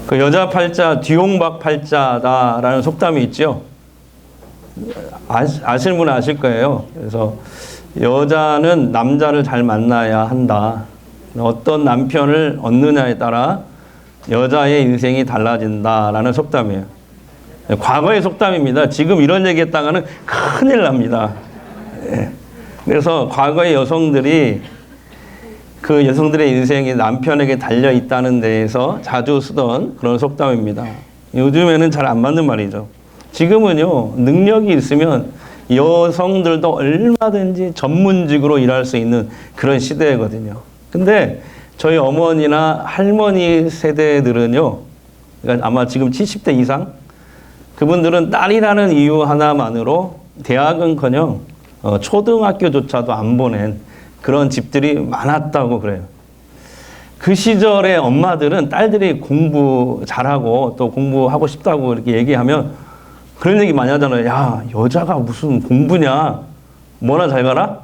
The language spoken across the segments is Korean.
그 여자 팔자 뒤홍박 팔자다라는 속담이 있죠. 아시는 분은 아실 거예요. 그래서 여자는 남자를 잘 만나야 한다. 어떤 남편을 얻느냐에 따라 여자의 인생이 달라진다라는 속담이에요. 과거의 속담입니다. 지금 이런 얘기 했다가는 큰일 납니다. 그래서 과거의 여성들이 그 여성들의 인생이 남편에게 달려 있다는 데에서 자주 쓰던 그런 속담입니다. 요즘에는 잘 안 맞는 말이죠. 지금은요, 능력이 있으면 여성들도 얼마든지 전문직으로 일할 수 있는 그런 시대거든요. 근데 저희 어머니나 할머니 세대들은요, 그러니까 아마 지금 70대 이상, 그분들은 딸이라는 이유 하나만으로 대학은커녕 초등학교조차도 안 보낸 그런 집들이 많았다고 그래요. 그 시절에 엄마들은 딸들이 공부 잘하고 또 공부하고 싶다고 이렇게 얘기하면 그런 얘기 많이 하잖아요. 야, 여자가 무슨 공부냐? 뭐나 잘 가라?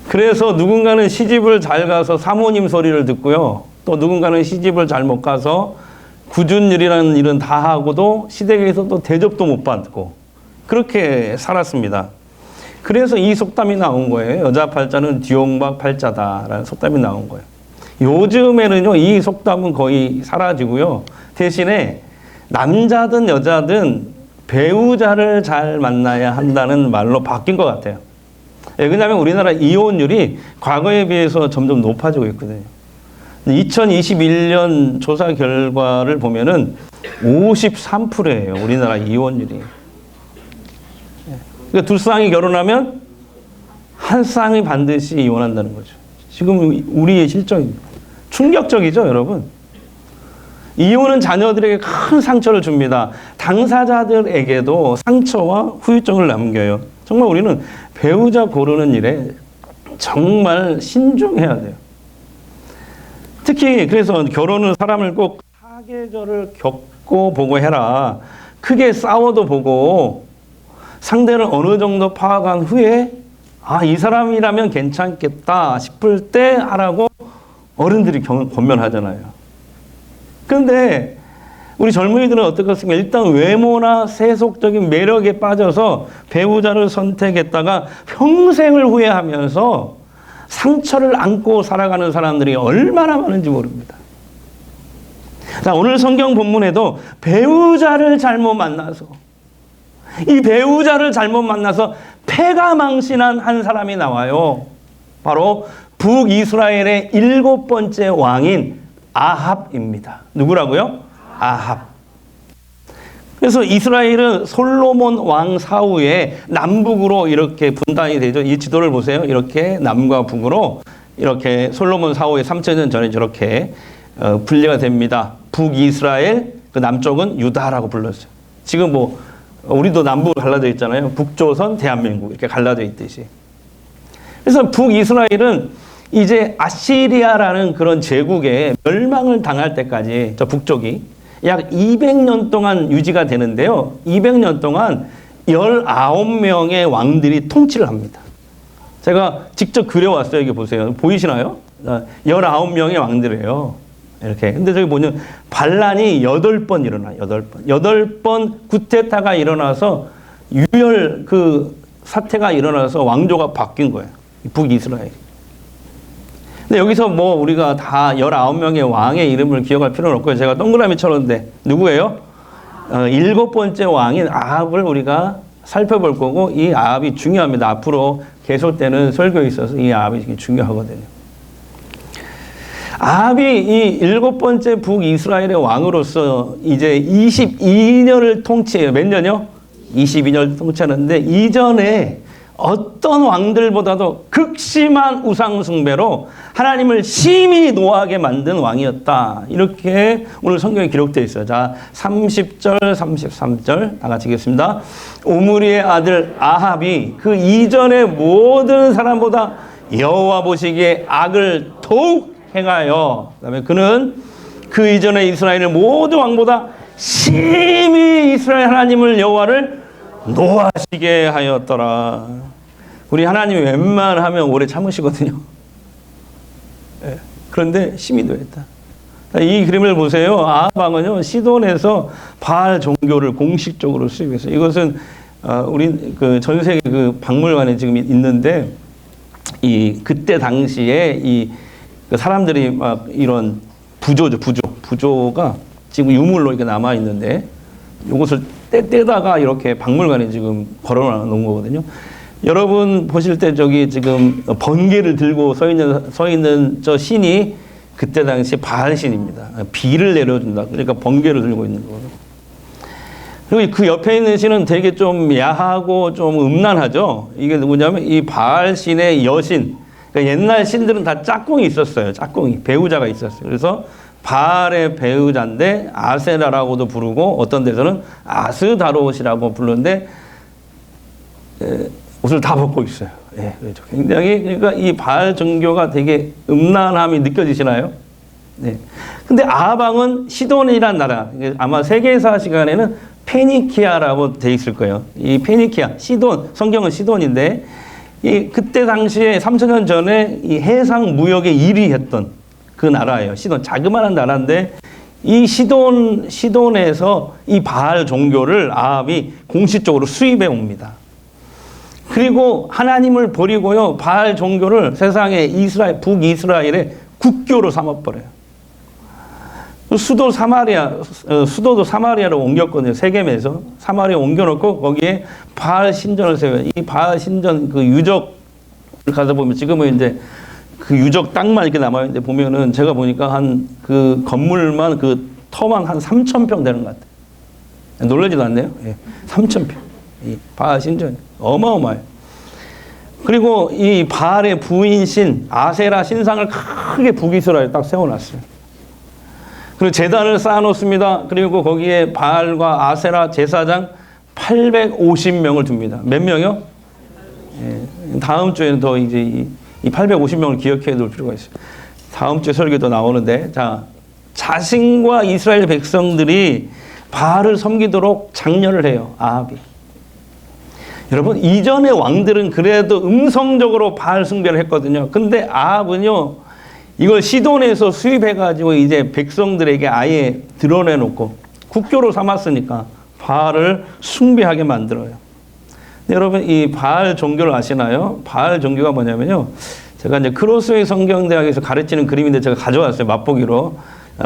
그래서 누군가는 시집을 잘 가서 사모님 소리를 듣고요. 또 누군가는 시집을 잘 못 가서 굳은 일이라는 일은 다 하고도 시댁에서 또 대접도 못 받고 그렇게 살았습니다. 그래서 이 속담이 나온 거예요. 여자 팔자는 뒤홍박 팔자다라는 속담이 나온 거예요. 요즘에는요, 이 속담은 거의 사라지고요. 대신에 남자든 여자든 배우자를 잘 만나야 한다는 말로 바뀐 것 같아요. 왜냐하면 우리나라 이혼율이 과거에 비해서 점점 높아지고 있거든요. 2021년 조사 결과를 보면은 53%예요. 우리나라 이혼율이. 그러니까 두 쌍이 결혼하면 한 쌍이 반드시 이혼한다는 거죠. 지금 우리의 실정입니다. 충격적이죠, 여러분? 이혼은 자녀들에게 큰 상처를 줍니다. 당사자들에게도 상처와 후유증을 남겨요. 정말 우리는 배우자 고르는 일에 정말 신중해야 돼요. 특히 그래서 결혼은 사람을 꼭 사계절을 겪고 보고 해라. 크게 싸워도 보고 상대를 어느 정도 파악한 후에 아, 이 사람이라면 괜찮겠다 싶을 때 하라고 어른들이 권면하잖아요. 그런데 우리 젊은이들은 어떻겠습니까? 일단 외모나 세속적인 매력에 빠져서 배우자를 선택했다가 평생을 후회하면서 상처를 안고 살아가는 사람들이 얼마나 많은지 모릅니다. 자, 오늘 성경 본문에도 배우자를 잘못 만나서 이 배우자를 잘못 만나서 패가 망신한 한 사람이 나와요. 바로 북이스라엘의 7번째 왕인 아합입니다. 누구라고요? 아합. 그래서 이스라엘은 솔로몬 왕 사후에 남북으로 이렇게 분단이 되죠. 이 지도를 보세요. 이렇게 남과 북으로 이렇게 솔로몬 사후에 3000년 전에 저렇게 분리가 됩니다. 북이스라엘, 그 남쪽은 유다라고 불렀어요. 지금 뭐 우리도 남북으로 갈라져 있잖아요. 북조선, 대한민국 이렇게 갈라져 있듯이. 그래서 북이스라엘은 이제 아시리아라는 그런 제국에 멸망을 당할 때까지 저 북쪽이 약 200년 동안 유지가 되는데요. 200년 동안 19명의 왕들이 통치를 합니다. 제가 직접 그려왔어요. 여기 보세요. 보이시나요? 19명의 왕들이에요. 이렇게. 근데 저기 보면 반란이 8번 일어나요. 8번. 8번 구테타가 일어나서 유혈 그 사태가 일어나서 왕조가 바뀐 거예요. 북이스라엘. 근데 여기서 뭐 우리가 다 19명의 왕의 이름을 기억할 필요는 없고요. 제가 동그라미 쳐놓은데 누구예요? 7번째 왕인 아합을 우리가 살펴볼 거고 이 아합이 중요합니다. 앞으로 계속되는 설교에 있어서 이 아합이 중요하거든요. 아합이 이 7번째 북이스라엘의 왕으로서 이제 22년을 통치해요. 몇 년이요? 22년을 통치하는데 이전에 어떤 왕들보다도 극심한 우상숭배로 하나님을 심히 노하게 만든 왕이었다. 이렇게 오늘 성경에 기록되어 있어요. 자, 30절, 33절 다 같이 읽겠습니다. 오므리의 아들 아합이 그 이전의 모든 사람보다 여호와 보시기에 악을 더욱 행하여, 그다음에 그는 그 이전의 이스라엘의 모든 왕보다 심히 이스라엘 하나님을 여호와를 노하시게 하였더라. 우리 하나님이 웬만하면 오래 참으시거든요. 네. 그런데 심히 노했다. 이 그림을 보세요. 아합 왕은요 시돈에서 바알 종교를 공식적으로 수입했어요. 이것은 우리 그 전 세계 그 박물관에 지금 있는데 이 그때 당시에 그 사람들이 막 이런 부조가 지금 유물로 이렇게 남아 있는데 이것을 떼다가 이렇게 박물관에 지금 걸어 놓은 거거든요. 여러분 보실 때 저기 지금 번개를 들고 서 있는 저 신이 그때 당시 바알 신입니다. 비를 내려준다. 그러니까 번개를 들고 있는 거예요. 그리고 그 옆에 있는 신은 되게 좀 야하고 좀 음란하죠. 이게 누구냐면 이 바알 신의 여신. 그러니까 옛날 신들은 다 짝꿍이 있었어요. 짝꿍이 배우자가 있었어요. 그래서 바알의 배우자인데 아세라라고도 부르고 어떤 데서는 아스다롯이라고 부르는데 옷을 다 벗고 있어요. 예, 그렇죠. 굉장히 그러니까 이 바알 종교가 되게 음란함이 느껴지시나요? 네. 근데 아합 왕은 시돈이란 나라, 아마 세계사 시간에는 페니키아라고 돼 있을 거예요. 이 페니키아, 시돈, 성경은 시돈인데 그때 당시에 3,000년 전에 이 해상 무역에 1위 했던 그 나라예요. 시돈, 자그마한 나라인데 이 시돈에서 이 바알 종교를 아합이 공식적으로 수입해 옵니다. 그리고 하나님을 버리고요, 바알 종교를 세상의 북이스라엘의 국교로 삼아버려요. 수도도 사마리아로 옮겼거든요. 세겜에서 사마리아 옮겨놓고 거기에 바알 신전을 세워요. 이 바알 신전 그 유적을 가서 보면 지금은 이제 그 유적 땅만 이렇게 남아 있는데 보면은 제가 보니까 한 그 건물만 그 터만 한 3,000평 되는 것 같아요. 놀라지도 않네요. 예, 3,000평. 이 바알 신전 어마어마해요. 그리고 이 바알의 부인신 아세라 신상을 크게 북이스라엘에 딱 세워놨어요. 그리고 제단을 쌓아놓습니다. 그리고 거기에 바알과 아세라 제사장 850명을 둡니다. 몇 명이요? 예, 다음 주에는 더 이제 이 850명을 기억해 둘 필요가 있어요. 다음 주에 설교도 나오는데, 자, 자신과 이스라엘 백성들이 바알을 섬기도록 장려를 해요. 아합이. 여러분, 이전의 왕들은 그래도 음성적으로 바알 숭배를 했거든요. 근데 아합은요, 이걸 시돈에서 수입해가지고 이제 백성들에게 아예 드러내놓고 국교로 삼았으니까 바알을 숭배하게 만들어요. 여러분, 이 바알 종교를 아시나요? 바알 종교가 뭐냐면요. 제가 이제 크로스웨이 성경대학에서 가르치는 그림인데 제가 가져왔어요. 맛보기로.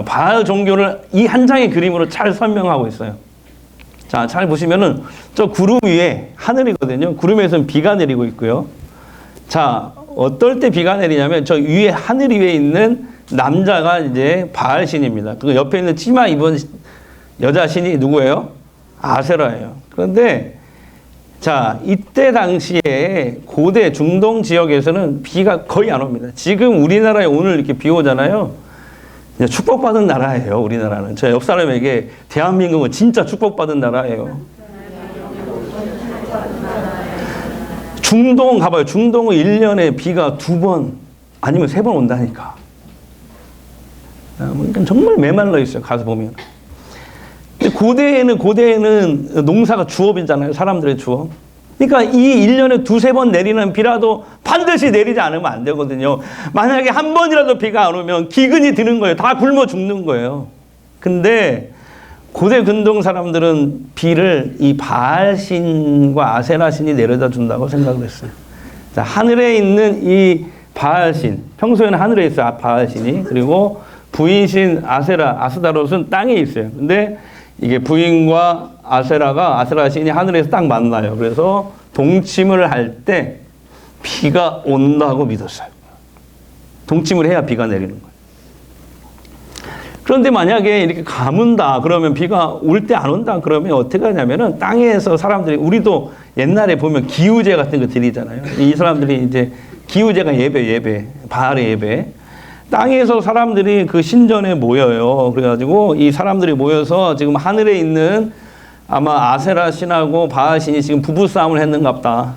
바알 종교를 이 한 장의 그림으로 잘 설명하고 있어요. 자, 잘 보시면은 저 구름 위에 하늘이거든요. 구름에서는 비가 내리고 있고요. 자, 어떨 때 비가 내리냐면 저 위에 하늘 위에 있는 남자가 이제 바알 신입니다. 그 옆에 있는 치마 입은 여자 신이 누구예요? 아세라예요. 그런데 자, 이때 당시에 고대 중동 지역에서는 비가 거의 안 옵니다. 지금 우리나라에 오늘 이렇게 비 오잖아요. 축복받은 나라예요, 우리나라는. 저 옆 사람에게 대한민국은 진짜 축복받은 나라예요. 중동 가봐요. 중동은 1년에 비가 2번 아니면 3번 온다니까. 정말 메말라 있어요, 가서 보면. 고대에는 농사가 주업이잖아요, 사람들의 주업. 그러니까 이 1년에 2-3번 내리는 비라도 반드시 내리지 않으면 안 되거든요. 만약에 한 번이라도 비가 안 오면 기근이 드는 거예요. 다 굶어 죽는 거예요. 근데 고대 근동 사람들은 비를 이 바알 신과 아세라 신이 내려다 준다고 생각을 했어요. 자, 하늘에 있는 이 바알 신, 평소에는 하늘에 있어요, 바알 신이. 그리고 부인신 아스다롯은 땅에 있어요. 근데 이게 부인과 아세라 신이 하늘에서 딱 만나요. 그래서 동침을 할 때 비가 온다고 믿었어요. 동침을 해야 비가 내리는 거예요. 그런데 만약에 이렇게 가문다 그러면 비가 올 때 안 온다 그러면 어떻게 하냐면은 땅에서 사람들이, 우리도 옛날에 보면 기우제 같은 거 드리잖아요. 이 사람들이 이제 기우제가 예배, 바알의 예배. 땅에서 사람들이 그 신전에 모여요. 그래가지고 이 사람들이 모여서 지금 하늘에 있는 아마 아세라 신하고 바알 신이 지금 부부싸움을 했는갑다.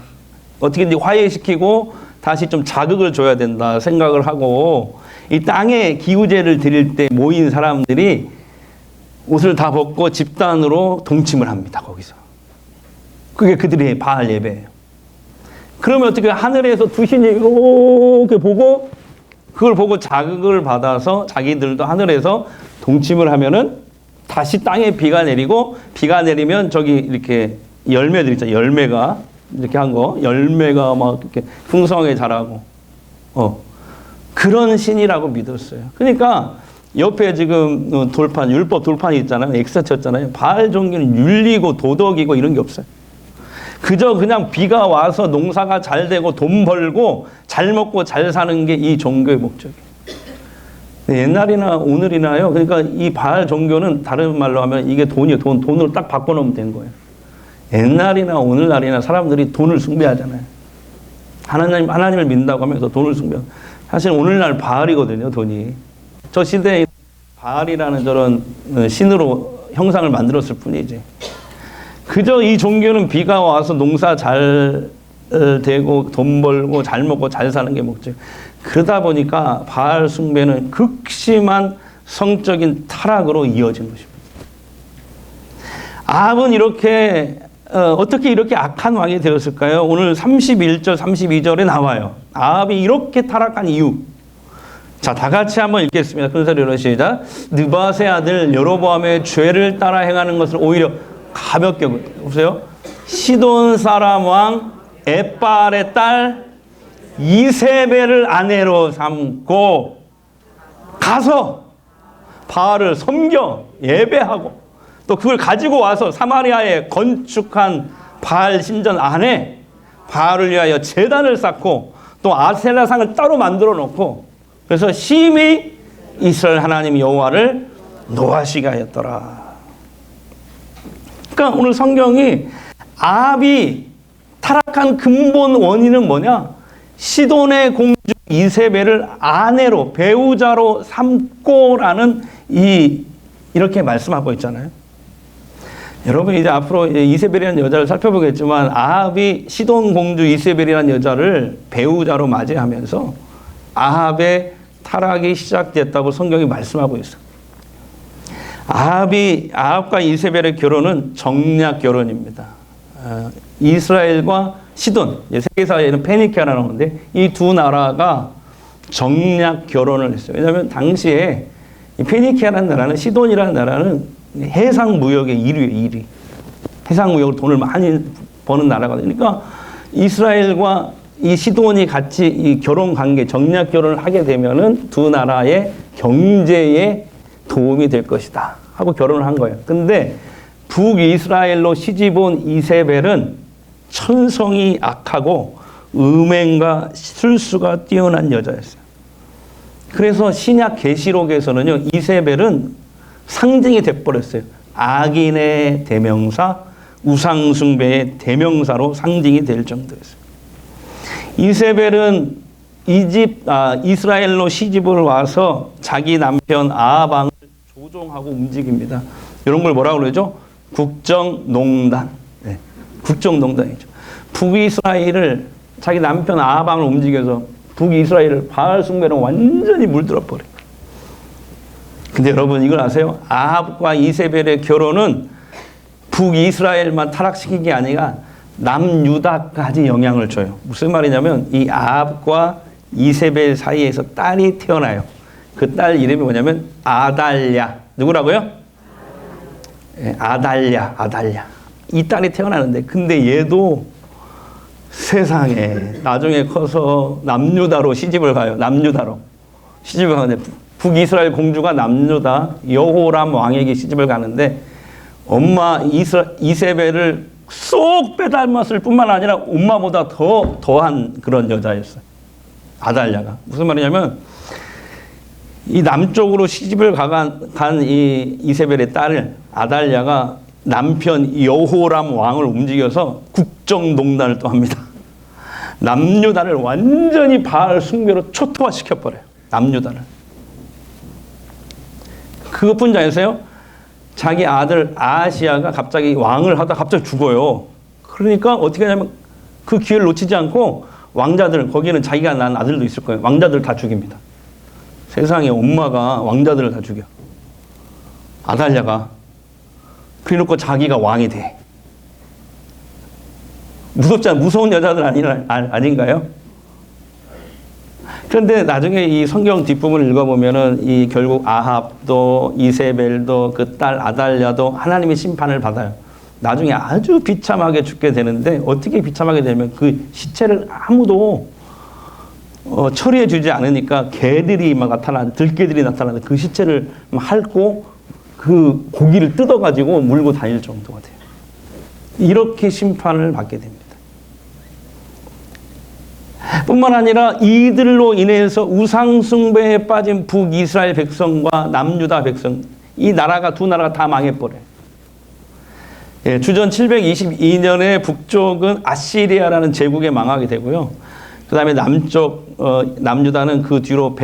어떻게든지 화해시키고 다시 좀 자극을 줘야 된다 생각을 하고 이 땅에 기우제를 드릴 때 모인 사람들이 옷을 다 벗고 집단으로 동침을 합니다. 거기서. 그게 그들의 바알 예배예요. 그러면 어떻게 하늘에서 두 신이 이렇게 보고 그걸 보고 자극을 받아서 자기들도 하늘에서 동침을 하면은 다시 땅에 비가 내리고, 비가 내리면 저기 이렇게 열매들 있잖아요. 열매가 이렇게 한 거, 열매가 막 이렇게 풍성하게 자라고, 그런 신이라고 믿었어요. 그러니까 옆에 지금 돌판, 율법 돌판이 있잖아요. X 쳤잖아요. 바알 종교는 윤리고 도덕이고 이런 게 없어요. 그저 그냥 비가 와서 농사가 잘 되고 돈 벌고 잘 먹고 잘 사는 게 이 종교의 목적이에요. 옛날이나 오늘이나요. 그러니까 이 바알 종교는 다른 말로 하면 이게 돈이에요. 돈으로 딱 바꿔놓으면 된 거예요. 옛날이나 오늘날이나 사람들이 돈을 숭배하잖아요. 하나님을 믿는다고 하면서 돈을 숭배. 사실 오늘날 바알이거든요, 돈이. 저 시대에 바알이라는 저런 신으로 형상을 만들었을 뿐이지. 그저 이 종교는 비가 와서 농사 잘 되고 돈 벌고 잘 먹고 잘 사는 게 목적. 그러다 보니까 바알 숭배는 극심한 성적인 타락으로 이어진 것입니다. 아합은 이렇게 어떻게 이렇게 악한 왕이 되었을까요? 오늘 31절, 32절에 나와요. 아합이 이렇게 타락한 이유. 자, 다 같이 한번 읽겠습니다. 큰 소리로 시작. 느밧의 아들 여로보암의 죄를 따라 행하는 것을 오히려 가볍게 보세요. 시돈 사람 왕 엣바알의 딸 이세벨을 아내로 삼고 가서 바알을 섬겨 예배하고 또 그걸 가지고 와서 사마리아에 건축한 바알 신전 안에 바알을 위하여 제단을 쌓고 또 아세라상을 따로 만들어 놓고 그래서 심히 이스라엘 하나님 여호와를 노하시게 하였더라. 그러니까 오늘 성경이 아합이 타락한 근본 원인은 뭐냐? 시돈의 공주 이세벨을 아내로 배우자로 삼고라는 이렇게 말씀하고 있잖아요. 여러분 이제 앞으로 이세벨이라는 여자를 살펴보겠지만 아합이 시돈 공주 이세벨이라는 여자를 배우자로 맞이하면서 아합의 타락이 시작됐다고 성경이 말씀하고 있어요. 아합과 이세벨의 결혼은 정략 결혼입니다. 이스라엘과 시돈, 세계사에는 페니키아라는 건데 이 두 나라가 정략 결혼을 했어요. 왜냐하면 당시에 이 페니키아라는 나라는 시돈이라는 나라는 해상 무역의 1위예요. 1위. 해상 무역으로 돈을 많이 버는 나라거든요. 그러니까 이스라엘과 이 시돈이 같이 이 결혼 관계, 정략 결혼을 하게 되면은 두 나라의 경제에 도움이 될 것이다 하고 결혼을 한 거예요. 근데 북이스라엘로 시집온 이세벨은 천성이 악하고 음행과 술수가 뛰어난 여자였어요. 그래서 신약 계시록에서는요, 이세벨은 상징이 돼버렸어요. 악인의 대명사, 우상숭배의 대명사로 상징이 될 정도였어요. 이세벨은 이스라엘로 시집을 와서 자기 남편 아합 왕을 조종하고 움직입니다. 이런 걸 뭐라고 그러죠? 국정농단. 네, 국정농단이죠. 북이스라엘을 자기 남편 아합 왕을 움직여서 북이스라엘을 바알 숭배로 완전히 물들어 버려요. 근데 여러분 이걸 아세요? 아합과 이세벨의 결혼은 북이스라엘만 타락시킨 게 아니라 남유다까지 영향을 줘요. 무슨 말이냐면 이 아합과 이세벨 사이에서 딸이 태어나요. 그 딸 이름이 뭐냐면 아달랴. 누구라고요? 네, 아달랴. 이 딸이 태어나는데 근데 얘도 세상에 나중에 커서 남유다로 시집을 가요. 남유다로 시집을 가는데 북이스라엘 공주가 남유다 여호람 왕에게 시집을 가는데 엄마 이세벨을 쏙 빼닮았을 뿐만 아니라 엄마보다 더한 그런 여자였어요. 아달랴가. 무슨 말이냐면 이 남쪽으로 시집을 간 이 이세벨의 딸을 아달랴가 남편 여호람 왕을 움직여서 국정농단을 또 합니다. 남유다를 완전히 바알 숭배로 초토화시켜버려요. 남유다를. 그것뿐이 아니세요? 자기 아들 아하시아가 갑자기 왕을 하다 갑자기 죽어요. 그러니까 어떻게 하냐면 그 기회를 놓치지 않고 왕자들, 거기는 자기가 낳은 아들도 있을 거예요. 왕자들 다 죽입니다. 세상에 엄마가 왕자들을 다 죽여. 아달랴가. 그래놓고 자기가 왕이 돼. 무섭지 않아? 무서운 여자들 아닌가요? 그런데 나중에 이 성경 뒷부분을 읽어보면은 이 결국 아합도 이세벨도 그 딸 아달랴도 하나님의 심판을 받아요. 나중에 아주 비참하게 죽게 되는데 어떻게 비참하게 되면 그 시체를 아무도 처리해 주지 않으니까 개들이 막 들개들이 나타나는 그 시체를 핥고 그 고기를 뜯어가지고 물고 다닐 정도가 돼요. 이렇게 심판을 받게 됩니다. 뿐만 아니라 이들로 인해서 우상숭배에 빠진 북이스라엘 백성과 남유다 백성, 이 나라가 두 나라가 다 망해버려요. 예, 주전 722년에 북쪽은 아시리아라는 제국에 망하게 되고요. 그 다음에 남쪽 남유다는 그 뒤로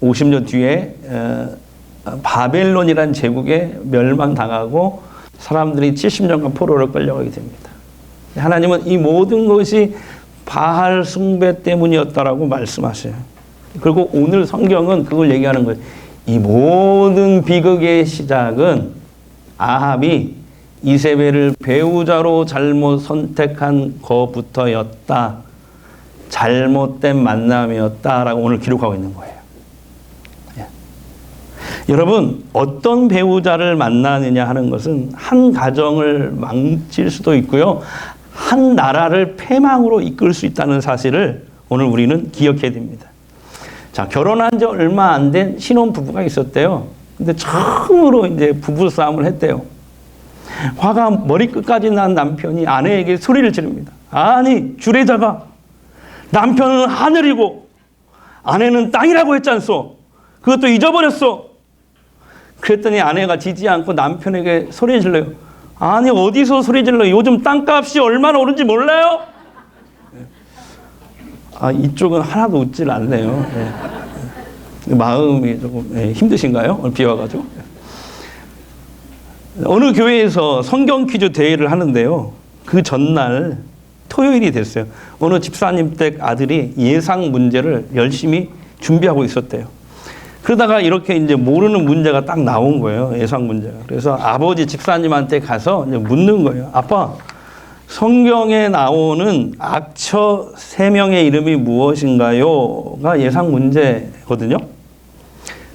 150년 뒤에 바벨론이라는 제국에 멸망당하고 사람들이 70년간 포로를 끌려가게 됩니다. 하나님은 이 모든 것이 바알 숭배 때문이었다라고 말씀하셔요. 그리고 오늘 성경은 그걸 얘기하는 거예요. 이 모든 비극의 시작은 아합이 이세벨을 배우자로 잘못 선택한 것부터였다. 잘못된 만남이었다라고 오늘 기록하고 있는 거예요. 예. 여러분, 어떤 배우자를 만나느냐 하는 것은 한 가정을 망칠 수도 있고요. 한 나라를 패망으로 이끌 수 있다는 사실을 오늘 우리는 기억해야 됩니다. 자, 결혼한 지 얼마 안 된 신혼 부부가 있었대요. 근데 처음으로 이제 부부 싸움을 했대요. 화가 머리끝까지 난 남편이 아내에게 소리를 지릅니다. 아니, 주례자가 남편은 하늘이고 아내는 땅이라고 했지 않소? 그것도 잊어버렸어. 그랬더니 아내가 지지 않고 남편에게 소리 질러요. 아니, 어디서 소리 질러? 요즘 땅값이 얼마나 오른지 몰라요? 아, 이쪽은 하나도 웃질 않네요. 네. 마음이 조금 힘드신가요? 비와가지고. 어느 교회에서 성경 퀴즈 대회를 하는데요. 그 전날 토요일이 됐어요. 어느 집사님 댁 아들이 예상 문제를 열심히 준비하고 있었대요. 그러다가 이렇게 이제 모르는 문제가 딱 나온 거예요. 예상 문제가. 그래서 아버지 집사님한테 가서 이제 묻는 거예요. 아빠, 성경에 나오는 악처 3명의 이름이 무엇인가요?가 예상 문제거든요.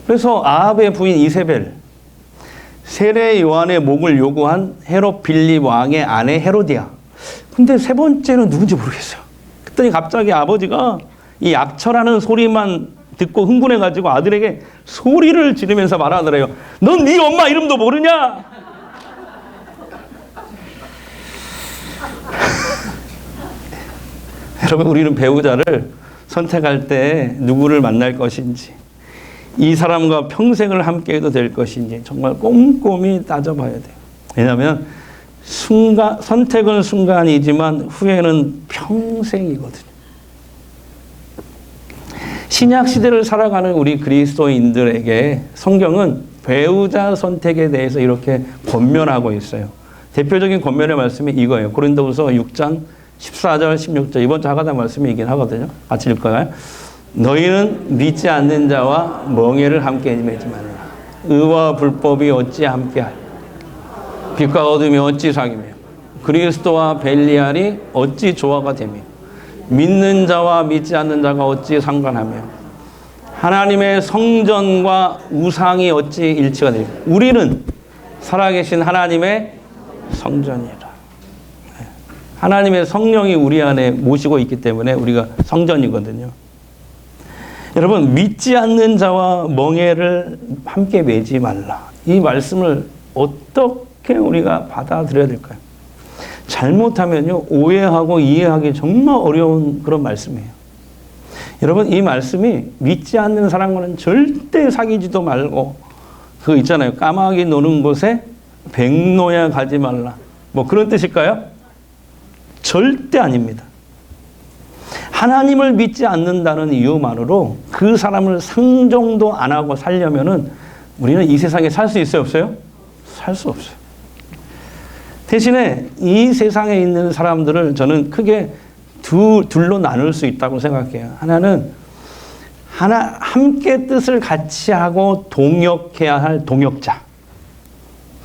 그래서 아합의 부인 이세벨, 세례 요한의 목을 요구한 헤롯 빌립 왕의 아내 헤로디아. 근데 세 번째는 누군지 모르겠어요. 그랬더니 갑자기 아버지가 이 악처라는 소리만 듣고 흥분해가지고 아들에게 소리를 지르면서 말하더래요. 넌 네 엄마 이름도 모르냐? 여러분, 우리는 배우자를 선택할 때 누구를 만날 것인지, 이 사람과 평생을 함께해도 될 것인지 정말 꼼꼼히 따져봐야 돼요. 왜냐하면 선택은 순간이지만 후회는 평생이거든요. 신약 시대를 살아가는 우리 그리스도인들에게 성경은 배우자 선택에 대해서 이렇게 권면하고 있어요. 대표적인 권면의 말씀이 이거예요. 고린도후서 6장 14절 16절 이번 주 하가다 말씀이긴 하거든요. 같이 읽을까요? 너희는 믿지 않는 자와 멍에를 함께 매지 말라. 의와 불법이 어찌 함께하리? 빛과 어둠이 어찌 사귀며 그리스도와 벨리알이 어찌 조화가 되며 믿는 자와 믿지 않는 자가 어찌 상관하며 하나님의 성전과 우상이 어찌 일치가 되며 우리는 살아계신 하나님의 성전이라. 하나님의 성령이 우리 안에 모시고 있기 때문에 우리가 성전이거든요. 여러분, 믿지 않는 자와 멍에를 함께 매지 말라. 이 말씀을 어떻게 우리가 받아들여야 될까요? 잘못하면요, 오해하고 이해하기 정말 어려운 그런 말씀이에요. 여러분, 이 말씀이 믿지 않는 사람과는 절대 사귀지도 말고, 그거 있잖아요. 까마귀 노는 곳에 백노야 가지 말라. 뭐 그런 뜻일까요? 절대 아닙니다. 하나님을 믿지 않는다는 이유만으로 그 사람을 상종도 안 하고 살려면은 우리는 이 세상에 살 수 있어요, 없어요? 살 수 없어요. 대신에 이 세상에 있는 사람들을 저는 크게 둘로 나눌 수 있다고 생각해요. 하나는 함께 뜻을 같이 하고 동역해야 할 동역자.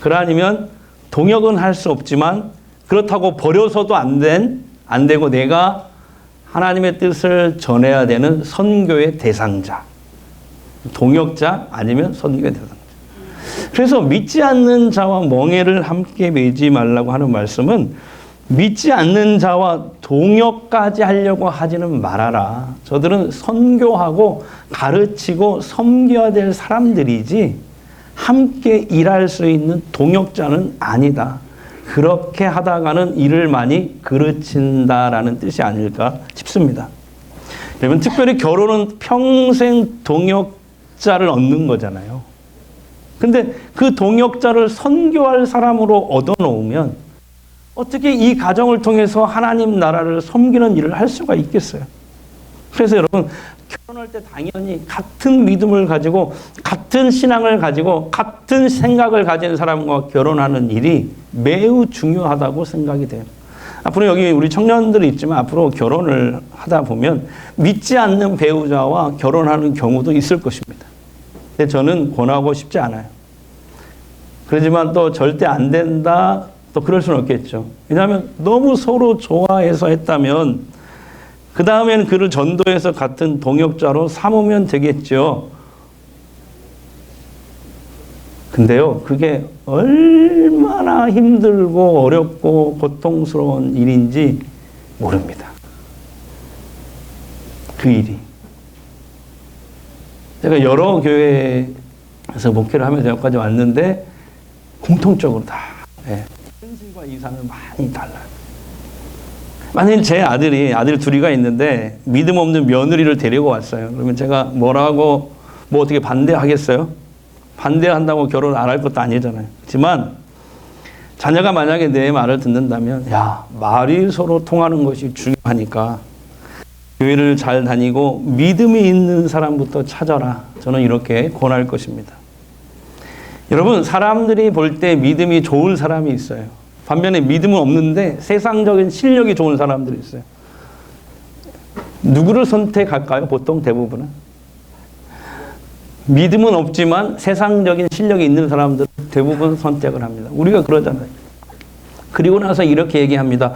그러면 동역은 할 수 없지만 그렇다고 버려서도 안 되고 내가 하나님의 뜻을 전해야 되는 선교의 대상자. 동역자 아니면 선교의 대상자. 그래서 믿지 않는 자와 멍에를 함께 매지 말라고 하는 말씀은 믿지 않는 자와 동역까지 하려고 하지는 말아라. 저들은 선교하고 가르치고 섬겨야 될 사람들이지 함께 일할 수 있는 동역자는 아니다. 그렇게 하다가는 일을 많이 그르친다라는 뜻이 아닐까 싶습니다. 여러분, 특별히 결혼은 평생 동역자를 얻는 거잖아요. 근데 그 동역자를 선교할 사람으로 얻어놓으면 어떻게 이 가정을 통해서 하나님 나라를 섬기는 일을 할 수가 있겠어요? 그래서 여러분, 결혼할 때 당연히 같은 믿음을 가지고 같은 신앙을 가지고 같은 생각을 가진 사람과 결혼하는 일이 매우 중요하다고 생각이 돼요. 앞으로 여기 우리 청년들이 있지만 앞으로 결혼을 하다 보면 믿지 않는 배우자와 결혼하는 경우도 있을 것입니다. 근데 저는 권하고 싶지 않아요. 그렇지만 또 절대 안 된다, 또 그럴 수는 없겠죠. 왜냐하면 너무 서로 좋아해서 했다면 그 다음에는 그를 전도해서 같은 동역자로 삼으면 되겠죠. 근데요, 그게 얼마나 힘들고 어렵고 고통스러운 일인지 모릅니다. 그 일이. 제가 여러 교회에서 목회를 하면서 여기까지 왔는데 공통적으로 다 현실과 이상은 많이 달라요. 만일 제 아들 둘이가 있는데 믿음 없는 며느리를 데리고 왔어요. 그러면 제가 뭐라고 뭐 어떻게 반대하겠어요? 반대한다고 결혼 안 할 것도 아니잖아요. 그렇지만 자녀가 만약에 내 말을 듣는다면 야, 말이 서로 통하는 것이 중요하니까 교회를 잘 다니고 믿음이 있는 사람부터 찾아라. 저는 이렇게 권할 것입니다. 여러분, 사람들이 볼 때 믿음이 좋은 사람이 있어요. 반면에 믿음은 없는데 세상적인 실력이 좋은 사람들이 있어요. 누구를 선택할까요? 보통 대부분은. 믿음은 없지만 세상적인 실력이 있는 사람들은 대부분 선택을 합니다. 우리가 그러잖아요. 그리고 나서 이렇게 얘기합니다.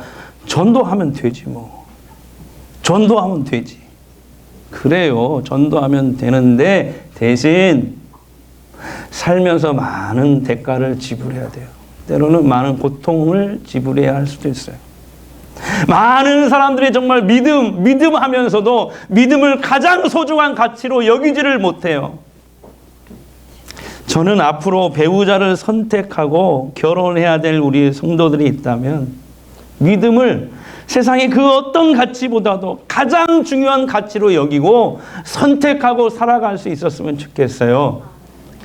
전도하면 되지 뭐. 전도하면 되지. 그래요. 전도하면 되는데 대신 살면서 많은 대가를 지불해야 돼요. 때로는 많은 고통을 지불해야 할 수도 있어요. 많은 사람들이 정말 믿음하면서도 믿음을 가장 소중한 가치로 여기지를 못해요. 저는 앞으로 배우자를 선택하고 결혼해야 될 우리 성도들이 있다면 믿음을 세상의 그 어떤 가치보다도 가장 중요한 가치로 여기고 선택하고 살아갈 수 있었으면 좋겠어요.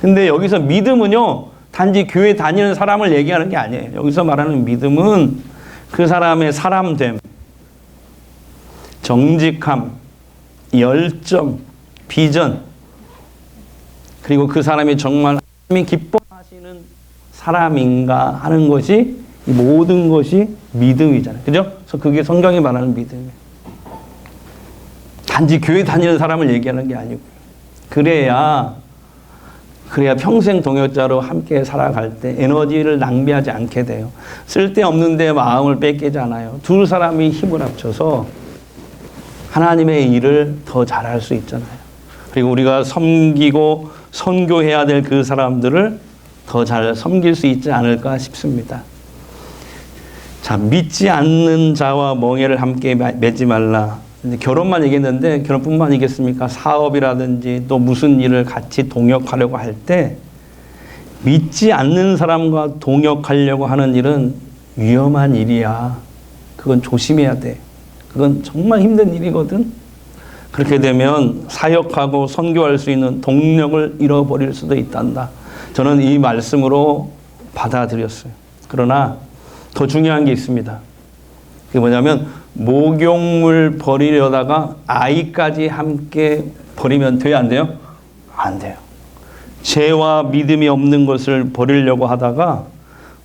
근데 여기서 믿음은요, 단지 교회 다니는 사람을 얘기하는 게 아니에요. 여기서 말하는 믿음은 그 사람의 사람됨, 정직함, 열정, 비전, 그리고 그 사람이 정말 하나님이 기뻐하시는 사람인가 하는 것이, 이 모든 것이 믿음이잖아요. 그죠? 그래서 그게 성경이 말하는 믿음이에요. 단지 교회 다니는 사람을 얘기하는 게 아니고요. 그래야 평생 동역자로 함께 살아갈 때 에너지를 낭비하지 않게 돼요. 쓸데없는데 마음을 뺏기지 않아요. 두 사람이 힘을 합쳐서 하나님의 일을 더 잘할 수 있잖아요. 그리고 우리가 섬기고 선교해야 될 그 사람들을 더 잘 섬길 수 있지 않을까 싶습니다. 자, 믿지 않는 자와 멍에를 함께 맺지 말라. 결혼만 얘기했는데 결혼뿐만 아니겠습니까? 사업이라든지 또 무슨 일을 같이 동역하려고 할 때 믿지 않는 사람과 동역하려고 하는 일은 위험한 일이야. 그건 조심해야 돼. 그건 정말 힘든 일이거든. 그렇게 되면 사역하고 선교할 수 있는 동력을 잃어버릴 수도 있단다. 저는 이 말씀으로 받아들였어요. 그러나 더 중요한 게 있습니다. 그게 뭐냐면 목욕물 버리려다가 아이까지 함께 버리면 돼요, 안 돼요? 안 돼요. 죄와 믿음이 없는 것을 버리려고 하다가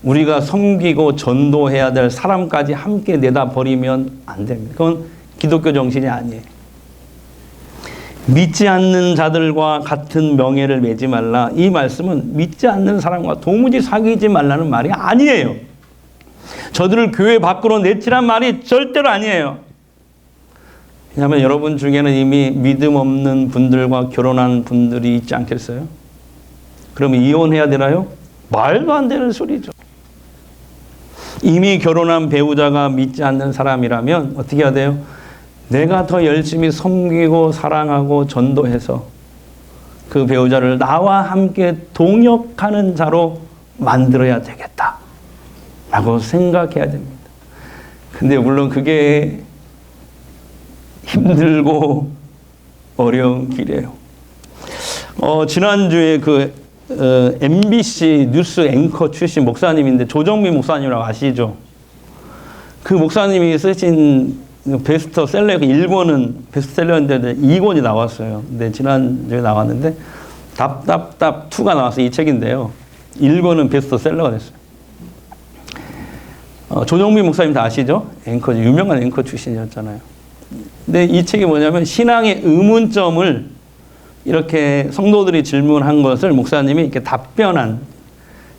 우리가 섬기고 전도해야 될 사람까지 함께 내다 버리면 안 됩니다. 그건 기독교 정신이 아니에요. 믿지 않는 자들과 같은 명예를 맺지 말라. 이 말씀은 믿지 않는 사람과 도무지 사귀지 말라는 말이 아니에요. 저들을 교회 밖으로 내치란 말이 절대로 아니에요. 왜냐하면 여러분 중에는 이미 믿음 없는 분들과 결혼한 분들이 있지 않겠어요? 그러면 이혼해야 되나요? 말도 안 되는 소리죠. 이미 결혼한 배우자가 믿지 않는 사람이라면 어떻게 해야 돼요? 내가 더 열심히 섬기고 사랑하고 전도해서 그 배우자를 나와 함께 동역하는 자로 만들어야 되겠다 라고 생각해야 됩니다. 근데 물론 그게 힘들고 어려운 길이에요. 지난주에 MBC 뉴스 앵커 출신 목사님인데 조정민 목사님이라고 아시죠? 그 목사님이 쓰신 베스트셀러, 1권은 베스트셀러인데 2권이 나왔어요. 근데 지난주에 나왔는데 답답답 2가 나왔어요. 이 책인데요. 1권은 베스트셀러가 됐어요. 조정민 목사님 다 아시죠? 앵커, 유명한 앵커 출신이었잖아요. 근데 이 책이 뭐냐면 신앙의 의문점을 이렇게 성도들이 질문한 것을 목사님이 이렇게 답변한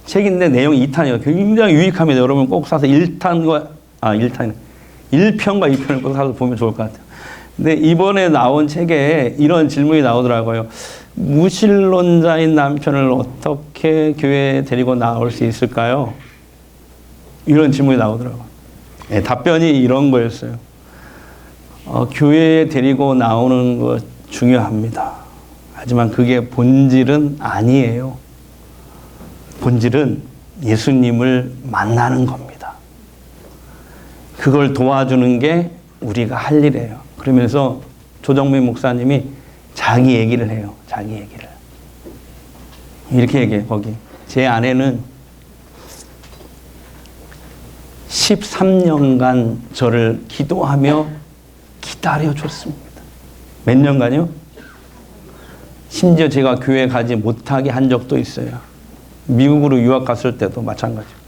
책인데 내용이 2탄이에요. 굉장히 유익합니다. 여러분 꼭 사서 1편과 2편을 꼭 사서 보면 좋을 것 같아요. 근데 이번에 나온 책에 이런 질문이 나오더라고요. 무신론자인 남편을 어떻게 교회에 데리고 나올 수 있을까요? 이런 질문이 나오더라고요. 네, 답변이 이런 거였어요. 교회에 데리고 나오는 것 중요합니다. 하지만 그게 본질은 아니에요. 본질은 예수님을 만나는 겁니다. 그걸 도와주는 게 우리가 할 일이에요. 그러면서 조정민 목사님이 자기 얘기를 해요. 자기 얘기를. 이렇게 얘기해요. 거기. 제 아내는 13년간 저를 기도하며 기다려줬습니다. 몇 년간요? 심지어 제가 교회 가지 못하게 한 적도 있어요. 미국으로 유학 갔을 때도 마찬가지고.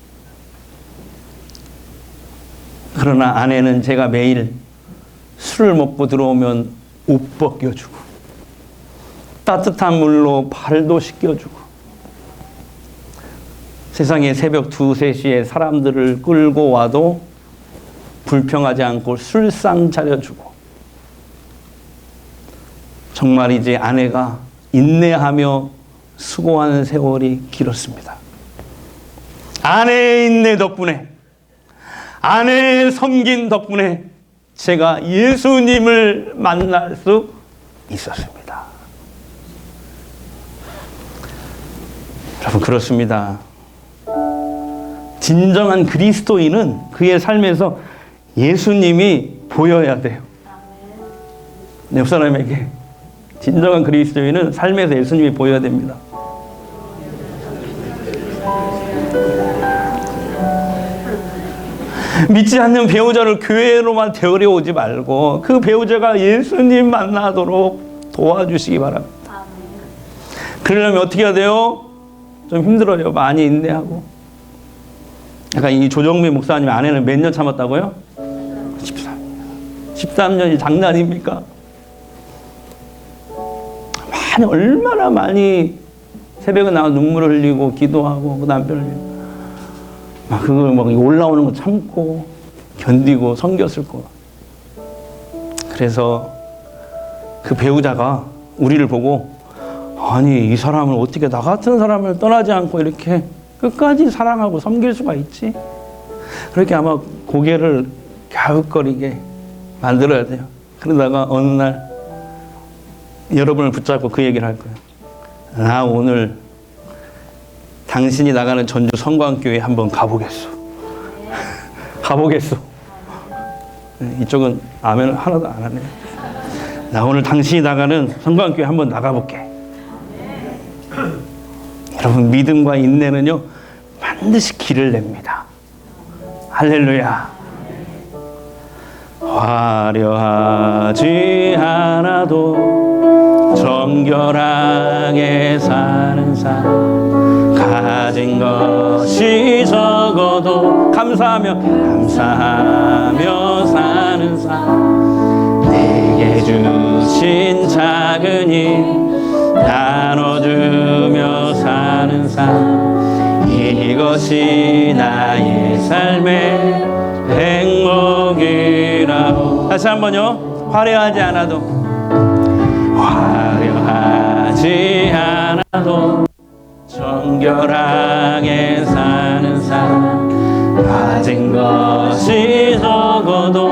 그러나 아내는 제가 매일 술을 먹고 들어오면 옷 벗겨주고 따뜻한 물로 발도 씻겨주고 세상에 새벽 2, 3시에 사람들을 끌고 와도 불평하지 않고 술상 차려주고 정말 이제 아내가 인내하며 수고하는 세월이 길었습니다. 아내의 인내 덕분에, 아내의 섬긴 덕분에 제가 예수님을 만날 수 있었습니다. 여러분, 그렇습니다. 진정한 그리스도인은 그의 삶에서 예수님이 보여야 돼요. 옆 사람에게 진정한 그리스도인은 삶에서 예수님이 보여야 됩니다. 믿지 않는 배우자를 교회로만 데려오지 말고 그 배우자가 예수님 만나도록 도와주시기 바랍니다. 그러려면 어떻게 해야 돼요? 좀 힘들어요. 많이 인내하고. 약간 이 조정민 목사님 아내는 몇 년 참았다고요? 13년이 장난입니까? 얼마나 많이 새벽에 나와 눈물을 흘리고 기도하고 그 남편을 막 그걸 막 올라오는 거 참고 견디고 섬겼을 거. 그래서 그 배우자가 우리를 보고 아니 이 사람을 어떻게 나 같은 사람을 떠나지 않고 이렇게 끝까지 사랑하고 섬길 수가 있지? 그렇게 아마 고개를 갸웃거리게 만들어야 돼요. 그러다가 어느 날 여러분을 붙잡고 그 얘기를 할 거예요. 나 오늘 당신이 나가는 전주 성광교회 한번 가보겠소. 가보겠소. 이쪽은 아멘을 하나도 안 하네요. 나 오늘 당신이 나가는 성광교회 한번 나가볼게. 여러분, 믿음과 인내는요 반드시 길을 냅니다. 할렐루야. 화려하지 않아도 정결하게 사는 삶, 가진 것이 적어도 감사하며 사는 삶, 내게 주신 작은 일 나눠주며 사는 삶, 이것이 나의 삶의 행복이라고. 다시 한번요. 화려하지 않아도 정결하게 사는 사람, 가진 것이 적어도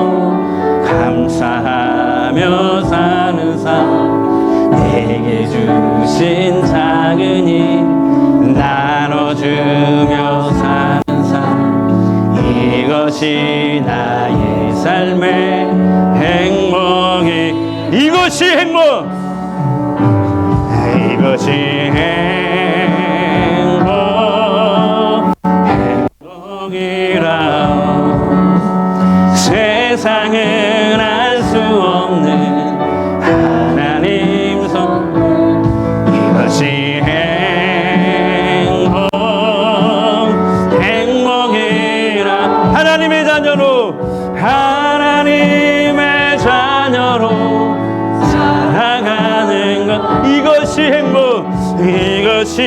감사하며 사는 사람, 내게 주신 작은 일 나눠주며 사는 사람, 이것이 나의 삶의 행복이, 이것이 행복, 이것이 행복이라. 세상은 알 수 없는 하나님 선물, 이것이 행복이라. 하나님의 자녀로, 하나님의 자녀로 살아가는 것, 이것이 행복, 이것이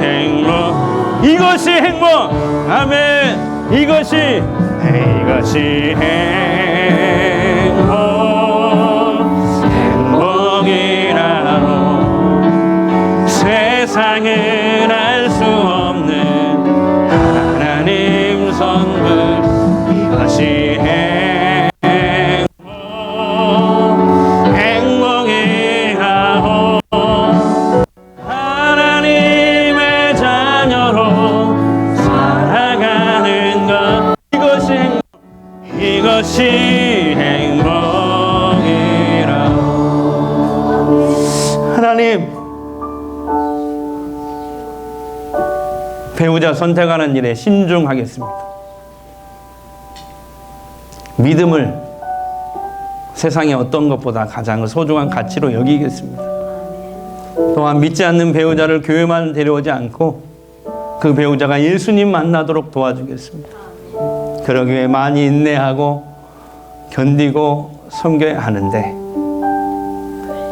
행복, 이것이 행복. 아멘. 이것이 행복이라고. 세상은 알 수 없는 하나님 선물, 이것이 행복이라고. 하나님의 자녀로 살아가는 것, 이것이 행복이라고. 하나님, 배우자 선택하는 일에 신중하겠습니다. 믿음을 세상의 어떤 것보다 가장 소중한 가치로 여기겠습니다. 또한 믿지 않는 배우자를 교회만 데려오지 않고 그 배우자가 예수님 만나도록 도와주겠습니다. 그러기 위해 많이 인내하고 견디고 섬겨야 하는데,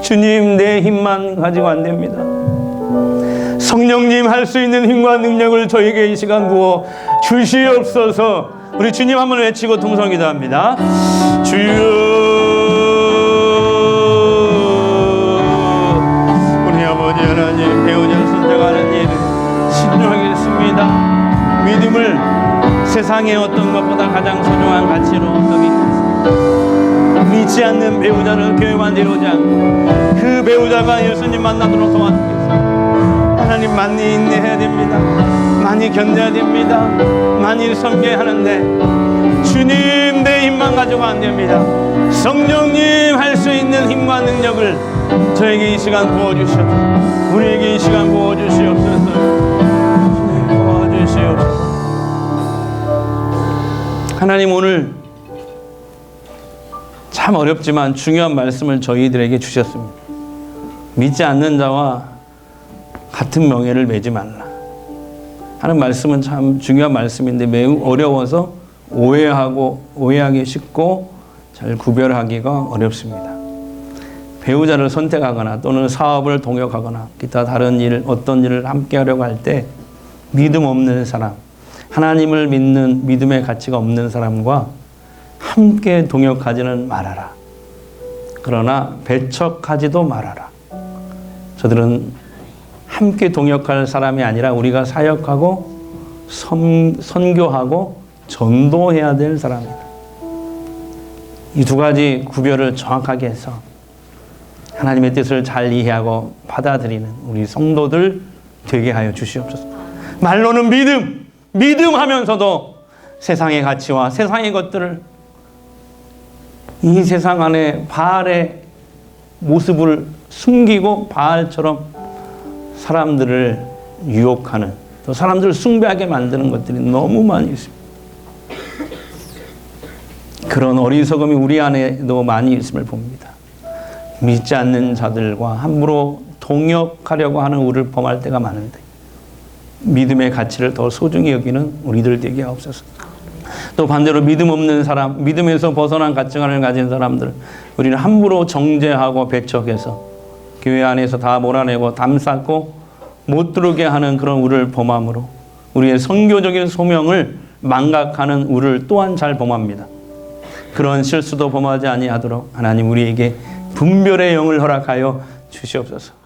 주님, 내 힘만 가지고 안 됩니다. 성령님 할 수 있는 힘과 능력을 저에게 이 시간 부어 주시옵소서. 우리 주님 한번 외치고 통성기도합니다. 주여, 우리 아버지 하나님, 배우자를 선택하는 일을 신중하겠습니다. 믿음을 세상의 어떤 것보다 가장 소중한 가치로 여기겠습니다. 믿지 않는 배우자를 교회만 데려오지 않고 그 배우자가 예수님 만나도록 도와주겠습니다. 하나님, 많이 인내해야 됩니다. 많이 견뎌야 됩니다. 많이 섬겨야 하는데, 주님, 내 힘만 가지고 안 됩니다. 성령님 할 수 있는 힘과 능력을 저에게 이 시간 부어주시옵소서. 우리에게 이 시간 부어주시옵소서. 부어주시옵소서. 하나님, 오늘 참 어렵지만 중요한 말씀을 저희들에게 주셨습니다. 믿지 않는 자와 같은 명예를 매지 말라 하는 말씀은 참 중요한 말씀인데 매우 어려워서 오해하기 쉽고 잘 구별하기가 어렵습니다. 배우자를 선택하거나 또는 사업을 동역하거나 기타 다른 일, 어떤 일을 함께 하려고 할 때 믿음 없는 사람, 하나님을 믿는 믿음의 가치가 없는 사람과 함께 동역하지는 말아라. 그러나 배척하지도 말아라. 저들은 함께 동역할 사람이 아니라 우리가 사역하고 선교하고 전도해야 될 사람이다. 이 두 가지 구별을 정확하게 해서 하나님의 뜻을 잘 이해하고 받아들이는 우리 성도들 되게 하여 주시옵소서. 말로는 믿음 하면서도 세상의 가치와 세상의 것들을, 이 세상 안에 바알의 모습을 숨기고 바알처럼 사람들을 유혹하는, 또 사람들을 숭배하게 만드는 것들이 너무 많이 있습니다. 그런 어리석음이 우리 안에도 많이 있음을 봅니다. 믿지 않는 자들과 함부로 동역하려고 하는 우리를 범할 때가 많은데 믿음의 가치를 더 소중히 여기는 우리들 되게 하옵소서. 또 반대로 믿음 없는 사람, 믿음에서 벗어난 가치관을 가진 사람들, 우리는 함부로 정죄하고 배척해서 교회 안에서 다 몰아내고 담쌓고 못 들어오게 하는 그런 우를 범함으로 우리의 선교적인 소명을 망각하는 우를 또한 잘 범합니다. 그런 실수도 범하지 아니하도록 하나님 우리에게 분별의 영을 허락하여 주시옵소서.